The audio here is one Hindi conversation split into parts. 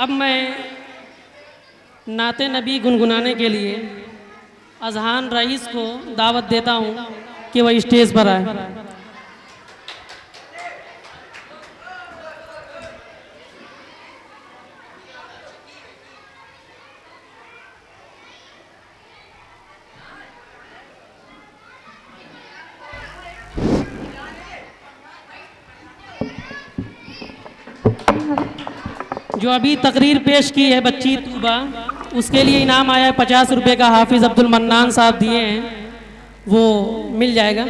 अब मैं नाते नबी गुनगुनाने के लिए अजहान रईस को दावत देता हूँ कि वह स्टेज पर आए। जो अभी तकरीर पेश की है बच्ची तूबा, उसके लिए इनाम आया है 50 रुपये का, हाफिज़ अब्दुल मन्नान साहब दिए हैं, वो मिल जाएगा।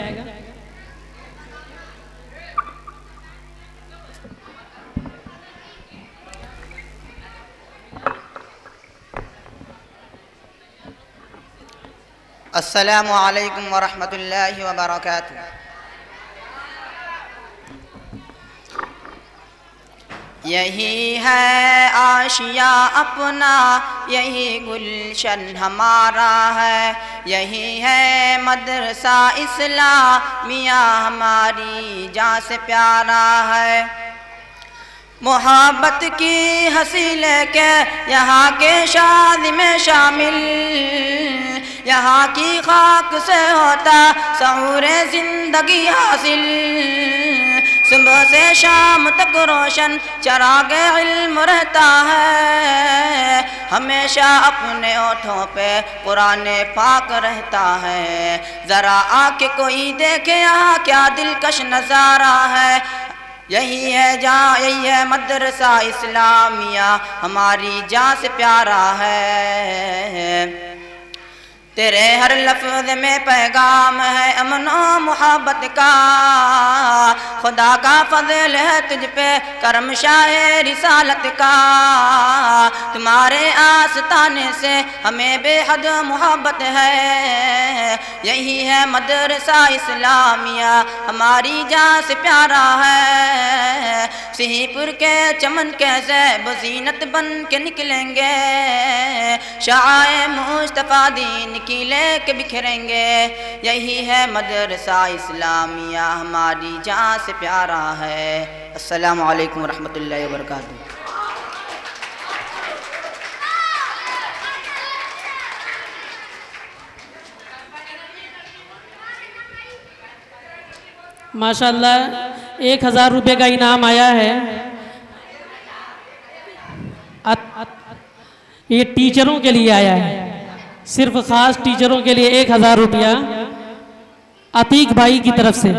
अस्सलामु अलैकुम वरहमतुल्लाहि वबरकातुहू। यही है आशिया अपना, यही गुलशन हमारा है, यही है मदरसा इस्लामिया हमारी जान से प्यारा है। मोहब्बत की हंसी लेके यहाँ के शादी में शामिल, यहाँ की खाक से होता सहूर जिंदगी हासिल। सुबह से शाम तक रोशन चराग इल्म रहता है, हमेशा अपने होठों पे कुरान पाक रहता है। ज़रा आके कोई देखे यहाँ क्या दिलकश नज़ारा है। यही है मदरसा इस्लामिया हमारी जान से प्यारा है। तेरे हर लफ्ज़ में पैगाम है अमनो मोहब्बत का, खुदा का फजल है तुझ पे करम शाह रिसालत का। तुम्हारे आस्ताने से हमें बेहद मोहब्बत है, यही है मदरसा इस्लामिया हमारी जान से प्यारा है। सिहीपुर के चमन कैसे बजीनत बन के निकलेंगे, शाह मुस्तफ़ा दीन की लेके बिखरेंगे। यही है मदरसा इस्लामिया हमारी जान से प्यारा है। अस्सलामु अलैकुम वरहमतुल्लाहि वबरकातुहू। माशाल्लाह 1000 रुपये का इनाम आया है। ये टीचरों के लिए आया है, सिर्फ खास टीचरों के लिए 1000 रुपया अतीक भाई की तरफ से।